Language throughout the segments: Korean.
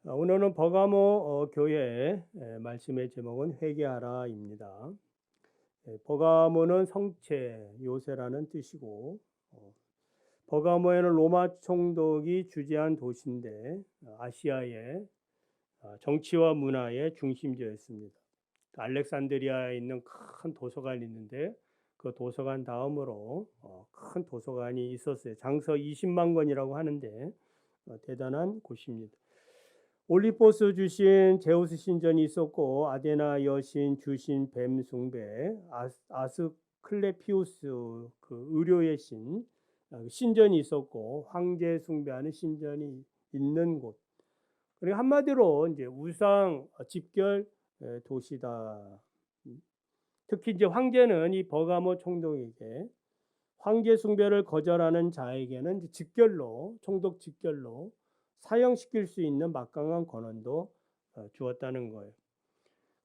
오늘은 버가모 교회 말씀의 제목은 회개하라입니다. 버가모는 성체, 요새라는 뜻이고 버가모에는 로마 총독이 주재한 도시인데 아시아의 정치와 문화의 중심지였습니다. 알렉산드리아에 있는 큰 도서관이 있는데 그 도서관 다음으로 큰 도서관이 있었어요. 장서 20만 권이라고 하는데 대단한 곳입니다. 올리포스 주신 제우스 신전이 있었고 아데나 여신 주신 뱀 숭배, 아스클레피우스 그 의료의 신전이 있었고 황제 숭배하는 신전이 있는 곳. 그리고 한마디로 이제 우상 집결 도시다. 특히 이제 황제는 이 버가모 총독에게 황제 숭배를 거절하는 자에게는 이제 총독 직결로 사형시킬 수 있는 막강한 권한도 주었다는 거예요.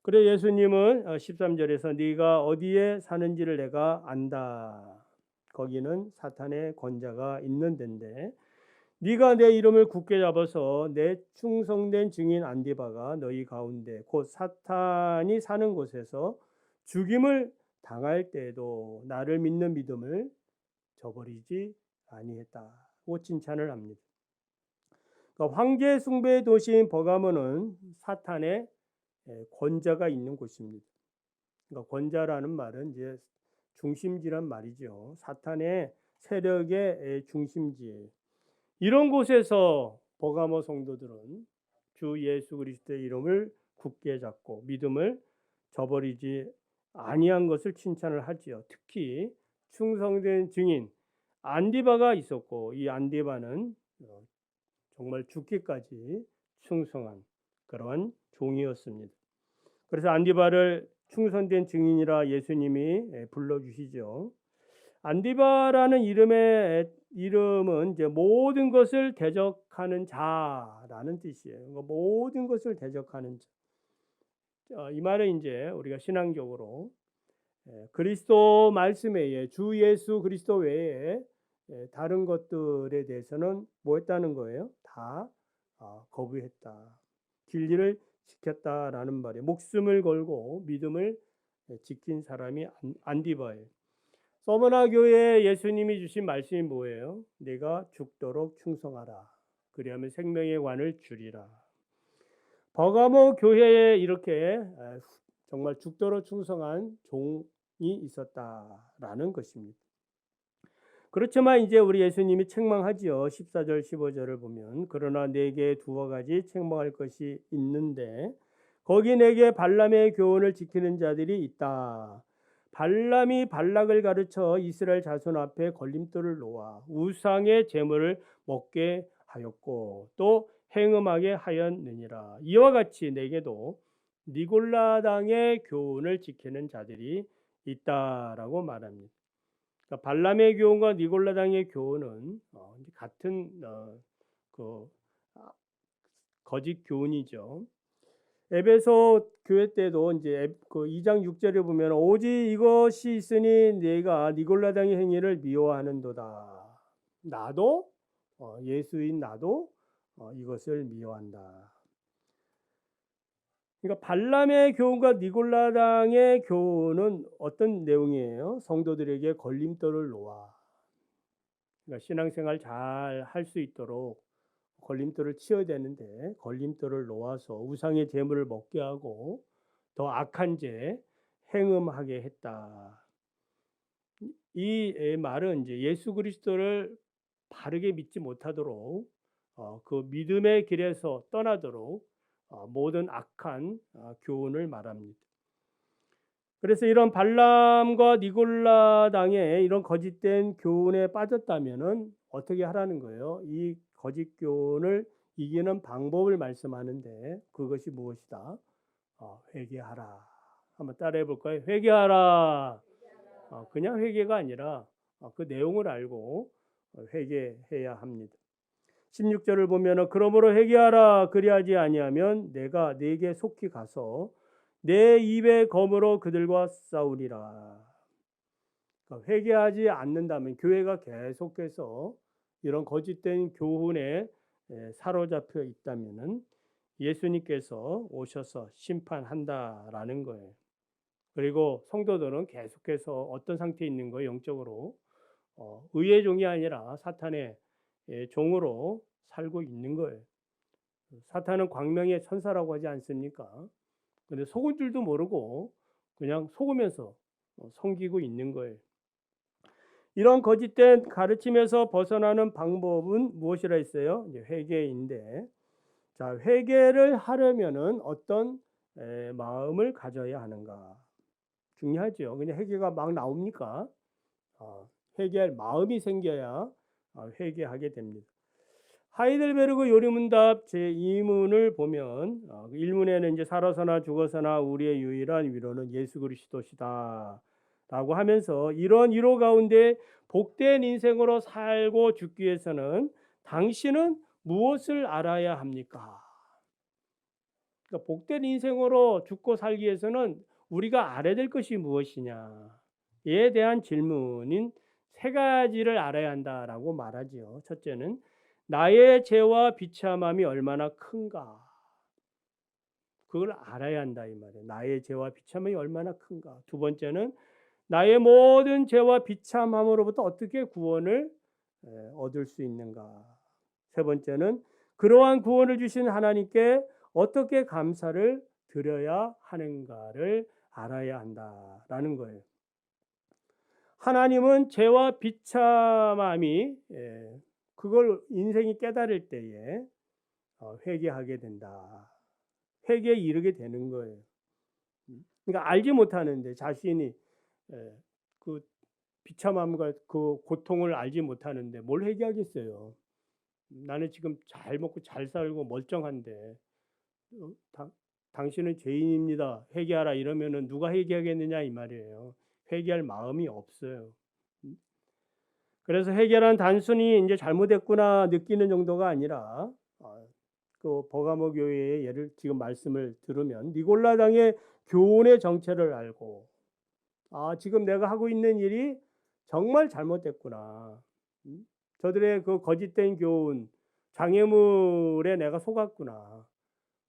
그래 예수님은 13절에서 네가 어디에 사는지를 내가 안다. 거기는 사탄의 권자가 있는 데인데 네가 내 이름을 굳게 잡아서 내 충성된 증인 안디바가 너희 가운데 곧 사탄이 사는 곳에서 죽임을 당할 때에도 나를 믿는 믿음을 저버리지 아니했다고 칭찬을 합니다. 그러니까 황제 숭배의 도시인 버가모는 사탄의 권자가 있는 곳입니다. 그러니까 권자라는 말은 이제 중심지란 말이죠. 사탄의 세력의 중심지에 이런 곳에서 버가모 성도들은 주 예수 그리스도의 이름을 굳게 잡고 믿음을 저버리지 아니한 것을 칭찬을 하지요. 특히 충성된 증인 안디바가 있었고 이 안디바는 정말 죽기까지 충성한 그러한 종이었습니다. 그래서 안디바를 충성된 증인이라 예수님이 불러주시죠. 안디바라는 이름은 이제 모든 것을 대적하는 자라는 뜻이에요. 그러니까 모든 것을 대적하는 자. 이 말은 이제 우리가 신앙적으로 그리스도 말씀에 의해 주 예수 그리스도 외에 다른 것들에 대해서는 뭐 했다는 거예요? 다 거부했다. 진리를 지켰다라는 말이에요. 목숨을 걸고 믿음을 지킨 사람이 안디바예요. 서머나 교회에 예수님이 주신 말씀이 뭐예요? 내가 죽도록 충성하라. 그리하면 생명의 관을 주리라. 버가모 교회에 이렇게 정말 죽도록 충성한 종이 있었다라는 것입니다. 그렇지만 이제 우리 예수님이 책망하지요. 14절 15절을 보면 그러나 내게 두어 가지 책망할 것이 있는데 거기 내게 발람의 교훈을 지키는 자들이 있다. 발람이 발락을 가르쳐 이스라엘 자손 앞에 걸림돌을 놓아 우상의 제물을 먹게 하였고 또 행음하게 하였느니라. 이와 같이 내게도 니골라당의 교훈을 지키는 자들이 있다라고 말합니다. 그러니까 발람의 교훈과 니골라당의 교훈은 같은 그 거짓 교훈이죠. 에베소 교회 때도 이제 그 2장 6절에 보면 오직 이것이 있으니 내가 니골라당의 행위를 미워하는도다. 나도 예수인 나도 이것을 미워한다. 그러니까 발람의 교훈과 니골라당의 교훈은 어떤 내용이에요? 성도들에게 걸림돌을 놓아. 그러니까 신앙생활 잘 할 수 있도록 걸림돌을 치어야 되는데 걸림돌을 놓아서 우상의 제물을 먹게 하고 더 악한 죄 행음하게 했다. 이 말은 이제 예수 그리스도를 바르게 믿지 못하도록 그 믿음의 길에서 떠나도록 모든 악한 교훈을 말합니다. 그래서 이런 발람과 니골라당의 이런 거짓된 교훈에 빠졌다면은 어떻게 하라는 거예요? 이 거짓 교훈을 이기는 방법을 말씀하는데 그것이 무엇이다? 회개하라. 한번 따라해 볼까요? 회개하라. 그냥 회개가 아니라 그 내용을 알고 회개해야 합니다. 16절을 보면 그러므로 회개하라. 그리하지 아니하면 내가 네게 속히 가서 내 입의 검으로 그들과 싸우리라. 그러니까 회개하지 않는다면 교회가 계속해서 이런 거짓된 교훈에 사로잡혀 있다면은 예수님께서 오셔서 심판한다라는 거예요. 그리고 성도들은 계속해서 어떤 상태에 있는 거예요? 영적으로 의의 종이 아니라 사탄의 종으로 살고 있는 거예요. 사탄은 광명의 천사라고 하지 않습니까? 근데 속은 줄도 모르고 그냥 속으면서 섬기고 있는 거예요. 이런 거짓된 가르침에서 벗어나는 방법은 무엇이라 했어요? 이제 회개인데, 자, 회개를 하려면은 어떤 마음을 가져야 하는가? 중요하죠. 그냥 회개가 막 나옵니까? 회개할 마음이 생겨야 회개하게 됩니다. 하이델베르그 요리문답 제2문을 보면 1문에는 이제 살아서나 죽어서나 우리의 유일한 위로는 예수 그리스도시다 라고 하면서 이런 위로 가운데 복된 인생으로 살고 죽기 위해서는 당신은 무엇을 알아야 합니까? 그러니까 복된 인생으로 죽고 살기 위해서는 우리가 알아야 될 것이 무엇이냐에 대한 질문인 세 가지를 알아야 한다라고 말하지요. 첫째는 나의 죄와 비참함이 얼마나 큰가. 그걸 알아야 한다 이 말이에요. 나의 죄와 비참함이 얼마나 큰가. 두 번째는 나의 모든 죄와 비참함으로부터 어떻게 구원을 얻을 수 있는가. 세 번째는 그러한 구원을 주신 하나님께 어떻게 감사를 드려야 하는가를 알아야 한다라는 거예요. 하나님은 죄와 비참함이 그걸 인생이 깨달을 때에 회개하게 된다. 회개에 이르게 되는 거예요. 그러니까 알지 못하는데 자신이 그 비참함과 그 고통을 알지 못하는데 뭘 회개하겠어요. 나는 지금 잘 먹고 잘 살고 멀쩡한데 당신은 죄인입니다. 회개하라 이러면은 누가 회개하겠느냐 이 말이에요. 회개할 마음이 없어요. 그래서 회개란 단순히 이제 잘못했구나 느끼는 정도가 아니라 그 버가모 교회의 예를 지금 말씀을 들으면 니골라당의 교훈의 정체를 알고 지금 내가 하고 있는 일이 정말 잘못됐구나. 저들의 그 거짓된 교훈, 장애물에 내가 속았구나.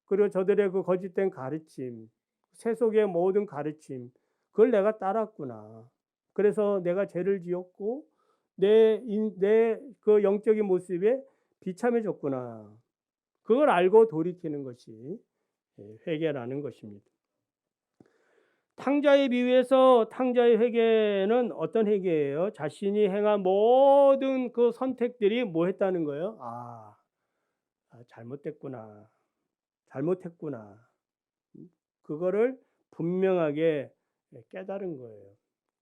그리고 저들의 그 거짓된 가르침, 세속의 모든 가르침, 그걸 내가 따랐구나. 그래서 내가 죄를 지었고 내 그 영적인 모습에 비참해졌구나. 그걸 알고 돌이키는 것이 회개라는 것입니다. 탕자에 비유해서 탕자의 회개는 어떤 회개예요? 자신이 행한 모든 그 선택들이 뭐 했다는 거예요? 잘못됐구나. 잘못했구나. 그거를 분명하게 깨달은 거예요.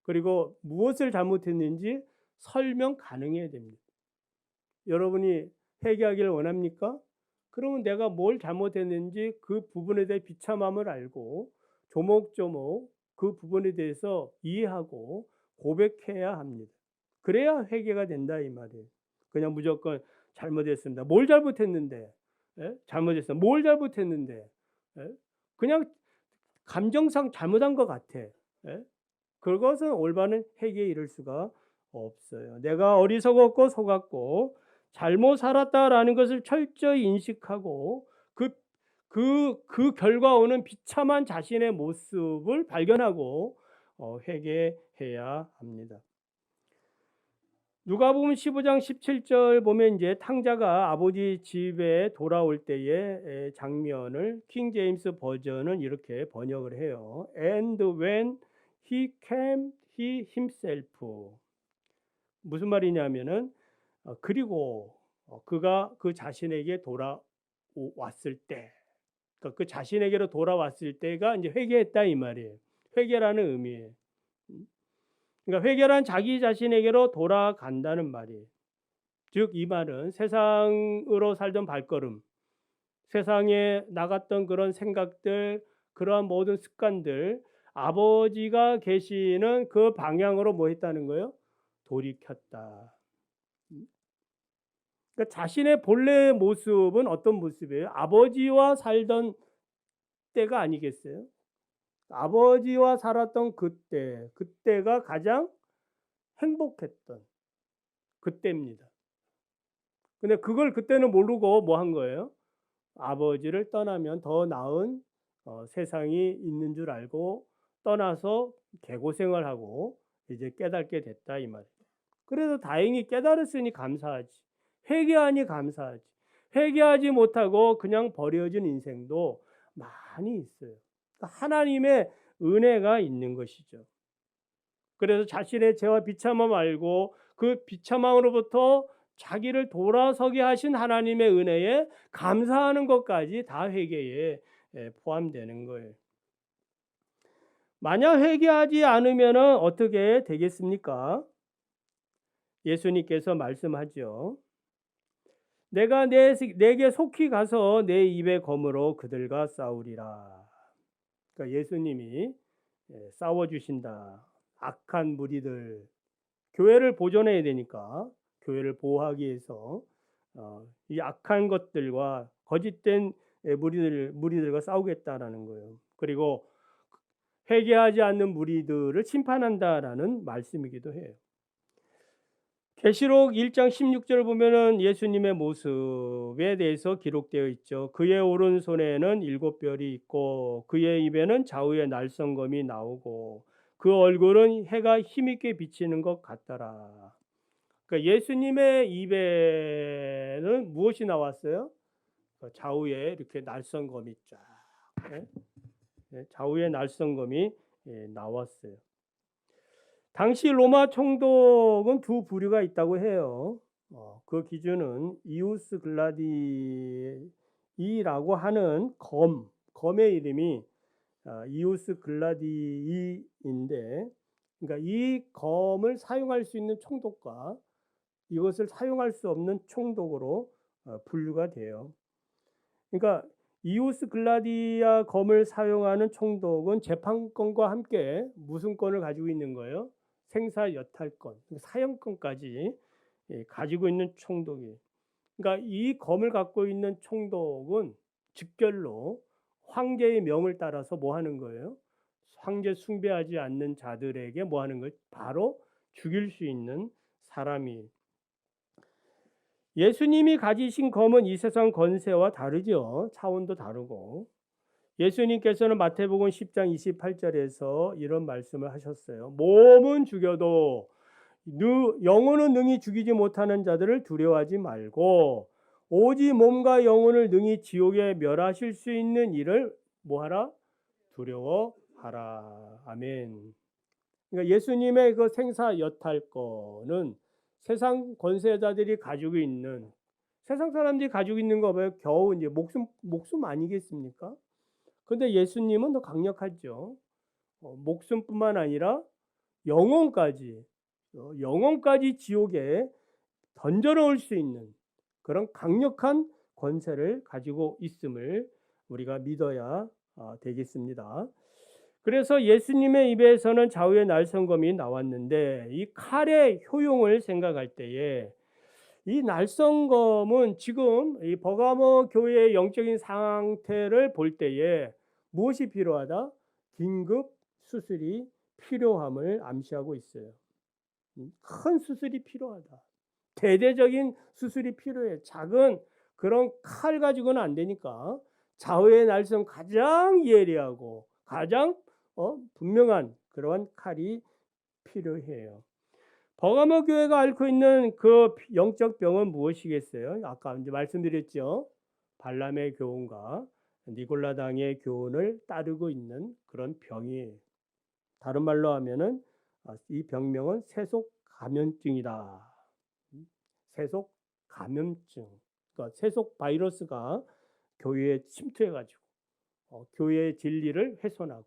그리고 무엇을 잘못했는지 설명 가능해야 됩니다. 여러분이 회개하기를 원합니까? 그러면 내가 뭘 잘못했는지 그 부분에 대해 비참함을 알고 조목조목 그 부분에 대해서 이해하고 고백해야 합니다. 그래야 회개가 된다 이 말이에요. 그냥 무조건 잘못했습니다. 뭘 잘못했는데? 잘못했어. 뭘 잘못했는데? 그냥 감정상 잘못한 것 같아. 그것은 올바른 회개에 이를 수가 없어요. 내가 어리석었고 속았고 잘못 살았다라는 것을 철저히 인식하고 그 결과 오는 비참한 자신의 모습을 발견하고 회개해야 합니다. 누가복음 15장 17절 보면 이제 탕자가 아버지 집에 돌아올 때의 장면을 킹 제임스 버전은 이렇게 번역을 해요. And when he came he himself. 무슨 말이냐면은 그리고 그가 그 자신에게 돌아왔을 때, 그러니까 그 자신에게로 돌아왔을 때가 이제 회개했다 이 말이에요. 회개라는 의미예요. 그러니까 회개란 자기 자신에게로 돌아간다는 말이에요. 즉 이 말은 세상으로 살던 발걸음, 세상에 나갔던 그런 생각들, 그러한 모든 습관들, 아버지가 계시는 그 방향으로 뭐 했다는 거예요? 돌이켰다. 그러니까 자신의 본래 모습은 어떤 모습이에요? 아버지와 살던 때가 아니겠어요? 아버지와 살았던 그때가 가장 행복했던 그때입니다. 근데 그걸 그때는 모르고 뭐 한 거예요? 아버지를 떠나면 더 나은 세상이 있는 줄 알고 떠나서 개고생을 하고 이제 깨닫게 됐다 이 말이에요. 그래도 다행히 깨달았으니 감사하지. 회개하니 감사하지. 회개하지 못하고 그냥 버려진 인생도 많이 있어요. 하나님의 은혜가 있는 것이죠. 그래서 자신의 죄와 비참함 알고 그 비참함으로부터 자기를 돌아서게 하신 하나님의 은혜에 감사하는 것까지 다 회개에 포함되는 거예요. 만약 회개하지 않으면 어떻게 되겠습니까? 예수님께서 말씀하죠. 내가 내게 속히 가서 내 입의 검으로 그들과 싸우리라. 그러니까 예수님이 싸워주신다. 악한 무리들, 교회를 보존해야 되니까 교회를 보호하기 위해서 이 악한 것들과 거짓된 무리들과 싸우겠다라는 거예요. 그리고 회개하지 않는 무리들을 심판한다라는 말씀이기도 해요. 계시록 1장 16절 보면은 예수님의 모습에 대해서 기록되어 있죠. 그의 오른손에는 7별이 있고 그의 입에는 좌우의 날성검이 나오고 그 얼굴은 해가 힘있게 비치는 것 같더라. 그러니까 예수님의 입에는 무엇이 나왔어요? 좌우에 이렇게 날성검이 쫙, 좌우에 날성검이 나왔어요. 당시 로마 총독은 두 부류가 있다고 해요. 그 기준은 이우스 글라디이라고 하는 검의 이름이 이우스 글라디이인데, 그러니까 이 검을 사용할 수 있는 총독과 이것을 사용할 수 없는 총독으로 분류가 돼요. 그러니까 이우스 글라디아 검을 사용하는 총독은 재판권과 함께 무슨 권을 가지고 있는 거예요? 생사 여탈권, 사형권까지 가지고 있는 총독이에요. 그러니까 이 검을 갖고 있는 총독은 즉결로 황제의 명을 따라서 뭐 하는 거예요? 황제 숭배하지 않는 자들에게 뭐 하는 거예요? 바로 죽일 수 있는 사람이에요. 예수님이 가지신 검은 이 세상 권세와 다르죠. 차원도 다르고. 예수님께서는 마태복음 10장 28절에서 이런 말씀을 하셨어요. 몸은 죽여도 영혼은 능히 죽이지 못하는 자들을 두려워하지 말고 오직 몸과 영혼을 능히 지옥에 멸하실 수 있는 이를 뭐하라? 두려워하라. 아멘. 그러니까 예수님의 그 생사 여탈권은 세상 권세자들이 가지고 있는, 세상 사람들이 가지고 있는 거 봐요. 겨우 이제 목숨 아니겠습니까? 근데 예수님은 더 강력하죠. 목숨뿐만 아니라 영혼까지 지옥에 던져 넣을 수 있는 그런 강력한 권세를 가지고 있음을 우리가 믿어야 되겠습니다. 그래서 예수님의 입에서는 좌우의 날성검이 나왔는데 이 칼의 효용을 생각할 때에 이 날성검은 지금 이 버가모 교회의 영적인 상태를 볼 때에 무엇이 필요하다? 긴급 수술이 필요함을 암시하고 있어요. 큰 수술이 필요하다. 대대적인 수술이 필요해. 작은 그런 칼 가지고는 안 되니까 좌우의 날성 가장 예리하고 가장 분명한 그러한 칼이 필요해요. 버가모 교회가 앓고 있는 그 영적 병은 무엇이겠어요? 아까 이제 말씀드렸죠. 발람의 교훈과 니골라당의 교훈을 따르고 있는 그런 병이에요. 다른 말로 하면은 이 병명은 세속 감염증이다. 세속 감염증. 그러니까 세속 바이러스가 교회에 침투해가지고 교회의 진리를 훼손하고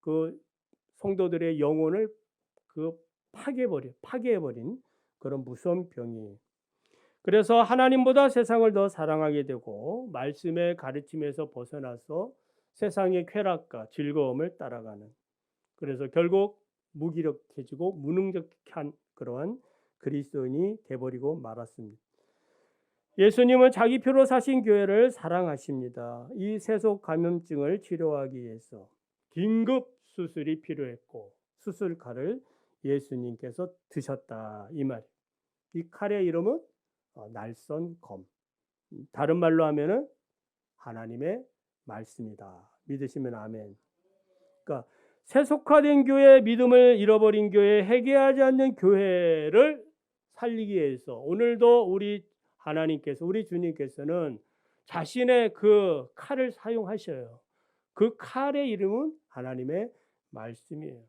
그 성도들의 영혼을 파괴해버린 그런 무서운 병이에요. 그래서 하나님보다 세상을 더 사랑하게 되고 말씀의 가르침에서 벗어나서 세상의 쾌락과 즐거움을 따라가는, 그래서 결국 무기력해지고 무능력한 그러한 그리스도인이 돼버리고 말았습니다. 예수님은 자기 피로 사신 교회를 사랑하십니다. 이 세속 감염증을 치료하기 위해서 긴급 수술이 필요했고 수술칼을 예수님께서 드셨다 이 말. 이 칼의 이름은 날선검. 다른 말로 하면은 하나님의 말씀이다. 믿으시면 아멘. 그러니까 세속화된 교회, 믿음을 잃어버린 교회, 회개하지 않는 교회를 살리기 위해서 오늘도 우리 하나님께서, 우리 주님께서는 자신의 그 칼을 사용하셔요. 그 칼의 이름은 하나님의 말씀이에요.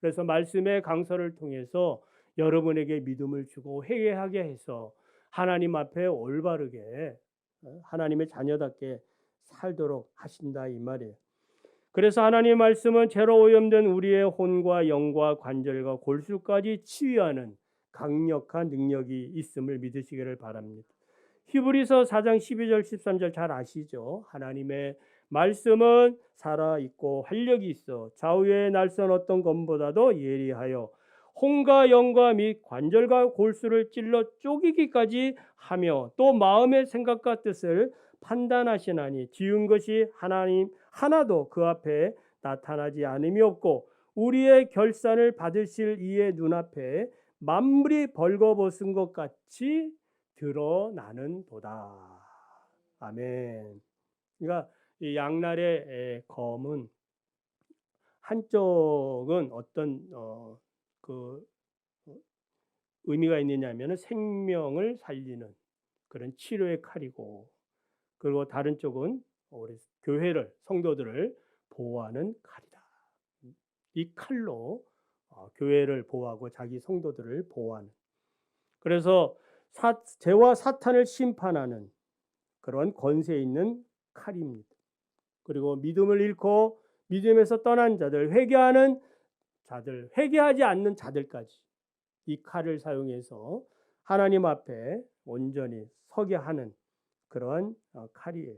그래서 말씀의 강서를 통해서 여러분에게 믿음을 주고 회개하게 해서 하나님 앞에 올바르게 하나님의 자녀답게 살도록 하신다 이 말이에요. 그래서 하나님의 말씀은 죄로 오염된 우리의 혼과 영과 관절과 골수까지 치유하는 강력한 능력이 있음을 믿으시기를 바랍니다. 히브리서 4장 12절 13절 잘 아시죠? 하나님의 말씀은 살아있고 활력이 있어 좌우의 날선 어떤 검보다도 예리하여 혼과 영과 및 관절과 골수를 찔러 쪼개기까지 하며 또 마음의 생각과 뜻을 판단하시나니 지은 것이 하나님 하나도 그 앞에 나타나지 않음이 없고 우리의 결산을 받으실 이의 눈앞에 만물이 벌거벗은 것 같이 드러나는 도다. 아멘. 그러니까 이 양날의 검은 한쪽은 어떤 그 의미가 있느냐면은 생명을 살리는 그런 치료의 칼이고, 그리고 다른 쪽은 우리 교회를, 성도들을 보호하는 칼이다. 이 칼로 교회를 보호하고 자기 성도들을 보호하는. 그래서 죄와 사탄을 심판하는 그런 권세 있는 칼입니다. 그리고 믿음을 잃고 믿음에서 떠난 자들, 회개하는 자들, 회개하지 않는 자들까지 이 칼을 사용해서 하나님 앞에 온전히 서게 하는 그런 칼이에요.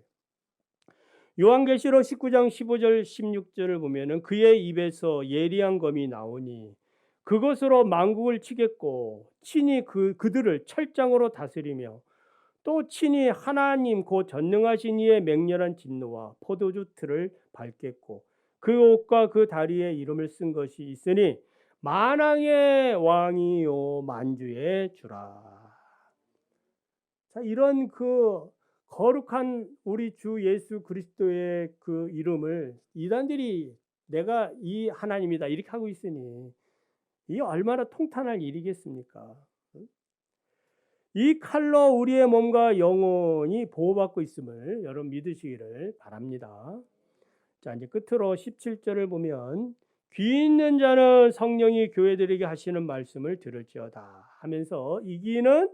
요한계시록 19장 15절 16절을 보면은 그의 입에서 예리한 검이 나오니 그것으로 만국을 치겠고 친히 그들을 철장으로 다스리며 또 친히 하나님 곧 전능하신 이의 맹렬한 진노와 포도주 틀을 밟겠고 그 옷과 그 다리에 이름을 쓴 것이 있으니 만왕의 왕이요 만주의 주라. 자, 이런 그 거룩한 우리 주 예수 그리스도의 그 이름을 이단들이 내가 이 하나님이다 이렇게 하고 있으니 이 얼마나 통탄할 일이겠습니까? 이 칼로 우리의 몸과 영혼이 보호받고 있음을 여러분 믿으시기를 바랍니다. 자, 이제 끝으로 17절을 보면 귀 있는 자는 성령이 교회들에게 하시는 말씀을 들을지어다 하면서 이기는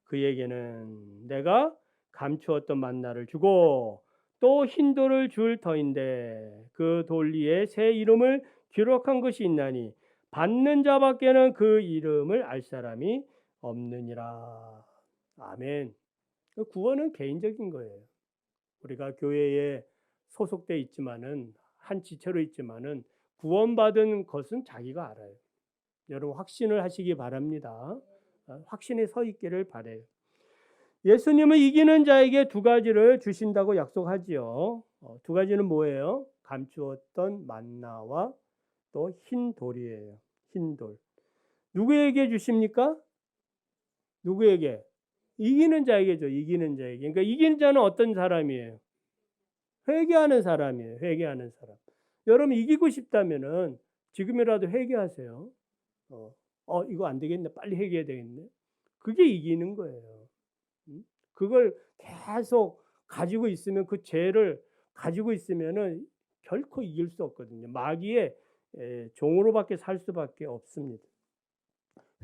그에게는 내가 감추었던 만나를 주고 또 흰 돌을 줄 터인데 그 돌 위에 새 이름을 기록한 것이 있나니 받는 자밖에는 그 이름을 알 사람이 없느니라. 아멘. 구원은 개인적인 거예요. 우리가 교회에 소속돼 있지만은 한 지체로 있지만은 구원받은 것은 자기가 알아요. 여러분 확신을 하시기 바랍니다. 확신에 서 있기를 바래요. 예수님은 이기는 자에게 두 가지를 주신다고 약속하지요. 두 가지는 뭐예요? 감추었던 만나와 또 흰 돌이에요. 흰 돌. 누구에게 주십니까? 누구에게? 이기는 자에게죠. 이기는 자에게. 그러니까 이기는 자는 어떤 사람이에요? 회개하는 사람이에요. 회개하는 사람. 여러분 이기고 싶다면은 지금이라도 회개하세요. 이거 안 되겠네. 빨리 회개해야 되겠네. 그게 이기는 거예요. 그걸 계속 가지고 있으면 그 죄를 가지고 있으면은 결코 이길 수 없거든요. 마귀의 종으로밖에 살 수밖에 없습니다.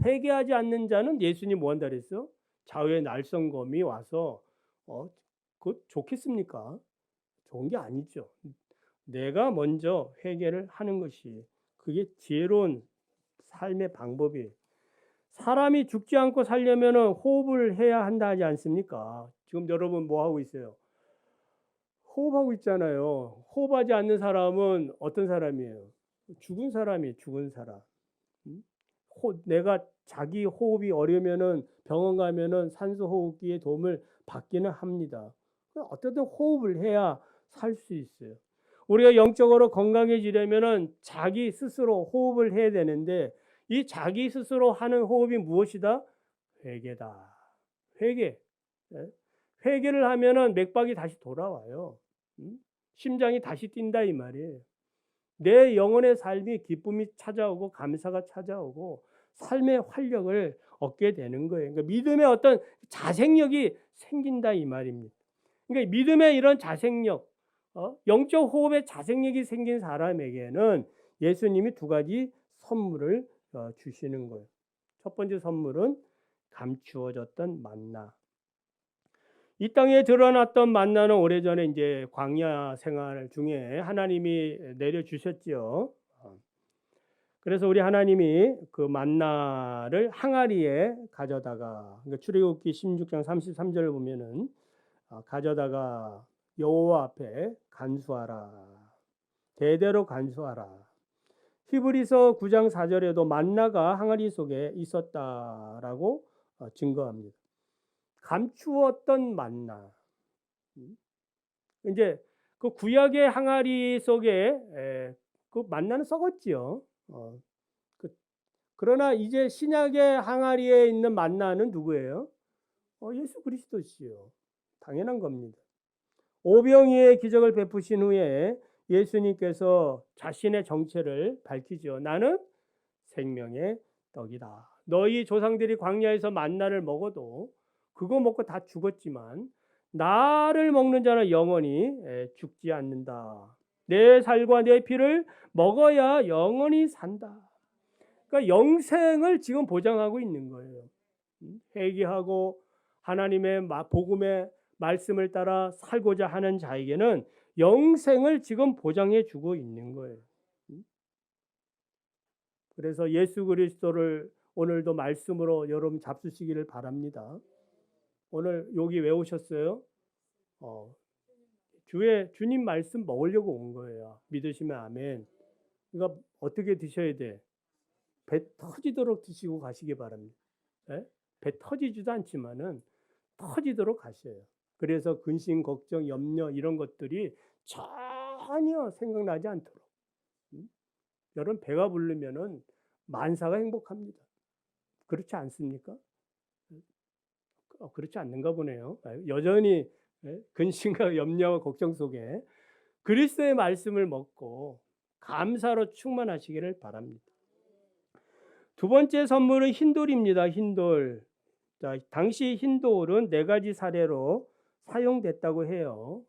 회개하지 않는 자는 예수님 뭐 한다 그랬어? 좌우의 날성검이 와서 그거 좋겠습니까? 좋은 게 아니죠. 내가 먼저 회개를 하는 것이 그게 지혜로운 삶의 방법이에요. 사람이 죽지 않고 살려면 호흡을 해야 한다 하지 않습니까? 지금 여러분 뭐 하고 있어요? 호흡하고 있잖아요. 호흡하지 않는 사람은 어떤 사람이에요? 죽은 사람이 죽은 사람. 내가 자기 호흡이 어려면은 병원 가면은 산소 호흡기의 도움을 받기는 합니다. 어쨌든 호흡을 해야 살 수 있어요. 우리가 영적으로 건강해지려면은 자기 스스로 호흡을 해야 되는데 이 자기 스스로 하는 호흡이 무엇이다? 회개다. 회개. 회개를 하면은 맥박이 다시 돌아와요. 심장이 다시 뛴다 이 말이에요. 내 영혼의 삶이 기쁨이 찾아오고 감사가 찾아오고 삶의 활력을 얻게 되는 거예요. 그러니까 믿음의 어떤 자생력이 생긴다 이 말입니다. 그러니까 믿음의 이런 자생력, 영적 호흡의 자생력이 생긴 사람에게는 예수님이 두 가지 선물을 주시는 거예요. 첫 번째 선물은 감추어졌던 만나. 이 땅에 드러났던 만나는 오래전에 이제 광야 생활 중에 하나님이 내려 주셨지요. 그래서 우리 하나님이 그 만나를 항아리에 가져다가, 그러니까 출애굽기 16장 33절을 보면은 가져다가 여호와 앞에 간수하라. 대대로 간수하라. 히브리서 9장 4절에도 만나가 항아리 속에 있었다라고 증거합니다. 감추었던 만나. 이제 그 구약의 항아리 속에 그 만나는 썩었지요. 그러나 이제 신약의 항아리에 있는 만나는 누구예요? 예수 그리스도시요. 당연한 겁니다. 오병이의 기적을 베푸신 후에 예수님께서 자신의 정체를 밝히죠. 나는 생명의 떡이다. 너희 조상들이 광야에서 만나를 먹어도 그거 먹고 다 죽었지만 나를 먹는 자는 영원히 죽지 않는다. 내 살과 내 피를 먹어야 영원히 산다. 그러니까 영생을 지금 보장하고 있는 거예요. 회개하고 하나님의 복음의 말씀을 따라 살고자 하는 자에게는 영생을 지금 보장해 주고 있는 거예요. 그래서 예수 그리스도를 오늘도 말씀으로 여러분 잡수시기를 바랍니다. 오늘 여기 왜 오셨어요? 주님 말씀 먹으려고 온 거예요. 믿으시면 아멘. 그러니까 어떻게 드셔야 돼? 배 터지도록 드시고 가시기 바랍니다. 네? 배 터지지도 않지만은 터지도록 가셔요. 그래서 근심, 걱정, 염려 이런 것들이 전혀 생각나지 않도록. 여러분 배가 부르면은 만사가 행복합니다. 그렇지 않습니까? 그렇지 않는가 보네요. 여전히 근심과 염려와 걱정 속에 그리스도의 말씀을 먹고 감사로 충만하시기를 바랍니다. 두 번째 선물은 흰돌입니다. 흰돌. 자, 당시 흰돌은 네 가지 사례로 사용됐다고 해요.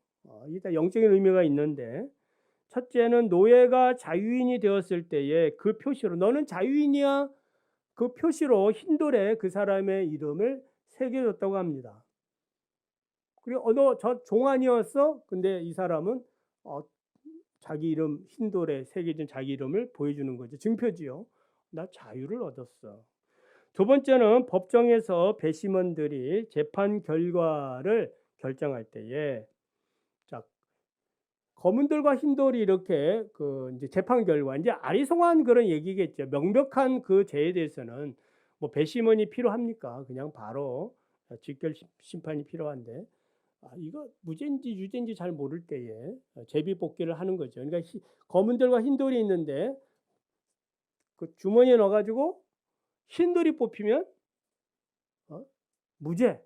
일단 영적인 의미가 있는데, 첫째는 노예가 자유인이 되었을 때에 그 표시로 너는 자유인이야. 그 표시로 흰돌에 그 사람의 이름을 새겨줬다고 합니다. 그리고 너 저 종아니였어? 근데 이 사람은 자기 이름 흰돌에 새겨진 자기 이름을 보여주는 거죠. 증표지요. 나 자유를 얻었어. 두 번째는 법정에서 배심원들이 재판 결과를 결정할 때에 자, 검은 돌과 흰 돌이 이렇게 그 이제 재판 결과 이제 아리송한 그런 얘기겠죠. 명백한 그 죄에 대해서는 뭐 배심원이 필요합니까? 그냥 바로 직결 심판이 필요한데 이거 무죄인지 유죄인지 잘 모를 때에 제비 뽑기를 하는 거죠. 그러니까 검은 돌과 흰 돌이 있는데 그 주머니에 넣어가지고 흰 돌이 뽑히면 무죄,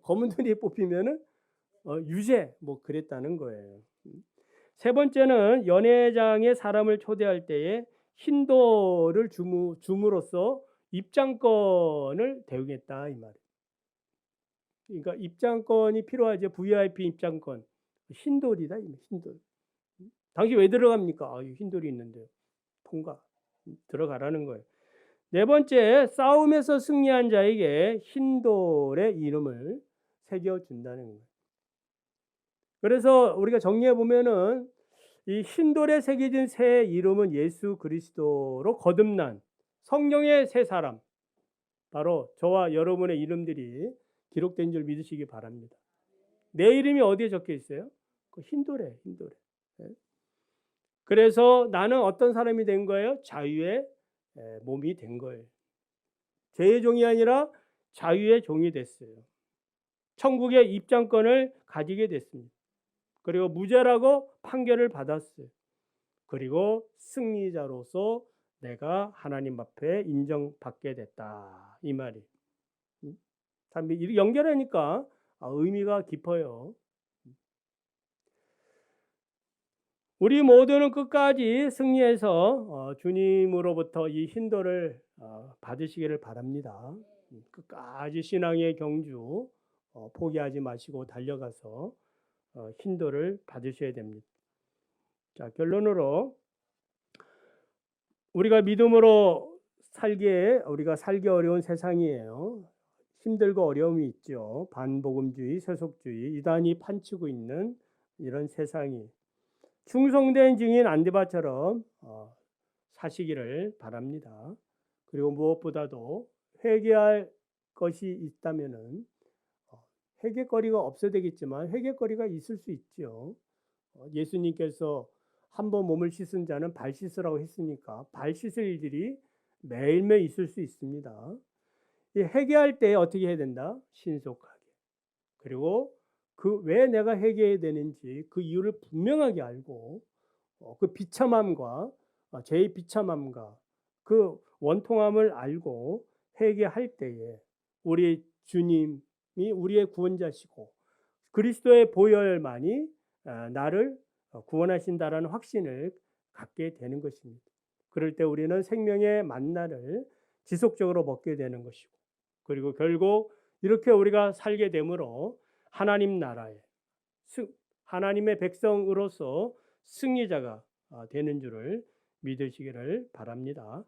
검은 돌이 뽑히면은 유죄, 뭐 그랬다는 거예요. 세 번째는 연회장에 사람을 초대할 때에 흰 돌을 줌으로써 입장권을 대응했다 이 말이에요. 그러니까 입장권이 필요하죠. VIP 입장권. 흰 돌이다, 흰 돌. 당시 왜 들어갑니까? 흰 돌이 있는데 통과 들어가라는 거예요. 네 번째, 싸움에서 승리한 자에게 흰돌의 이름을 새겨준다는 거예요. 그래서 우리가 정리해 보면은 이 흰돌에 새겨진 새 이름은 예수 그리스도로 거듭난 성령의 새 사람, 바로 저와 여러분의 이름들이 기록된 줄 믿으시기 바랍니다. 내 이름이 어디에 적혀 있어요? 그 흰돌에, 흰돌에. 그래서 나는 어떤 사람이 된 거예요? 자유의 몸이 된 거예요. 죄의 종이 아니라 자유의 종이 됐어요. 천국의 입장권을 가지게 됐습니다. 그리고 무죄라고 판결을 받았어요. 그리고 승리자로서 내가 하나님 앞에 인정받게 됐다. 이 말이. 참 연결하니까 의미가 깊어요. 우리 모두는 끝까지 승리해서 주님으로부터 이 인도를 받으시기를 바랍니다. 끝까지 신앙의 경주 포기하지 마시고 달려가서 인도를 받으셔야 됩니다. 자, 결론으로 우리가 믿음으로 우리가 살기 어려운 세상이에요. 힘들고 어려움이 있죠. 반복음주의, 세속주의, 이단이 판치고 있는 이런 세상이 충성된 증인 안디바처럼 사시기를 바랍니다. 그리고 무엇보다도 회개할 것이 있다면은 회개거리가 없어야 되겠지만 회개거리가 있을 수 있죠. 예수님께서 한 번 몸을 씻은 자는 발 씻으라고 했으니까 발 씻을 일들이 매일매일 있을 수 있습니다. 이 회개할 때 어떻게 해야 된다? 신속하게. 그리고 그 왜 내가 회개해야 되는지 그 이유를 분명하게 알고 그 비참함과 제 비참함과 그 원통함을 알고 회개할 때에 우리 주님이 우리의 구원자시고 그리스도의 보혈만이 나를 구원하신다라는 확신을 갖게 되는 것입니다. 그럴 때 우리는 생명의 만나를 지속적으로 먹게 되는 것이고 그리고 결국 이렇게 우리가 살게 되므로 하나님 나라에 하나님의 백성으로서 승리자가 되는 줄을 믿으시기를 바랍니다.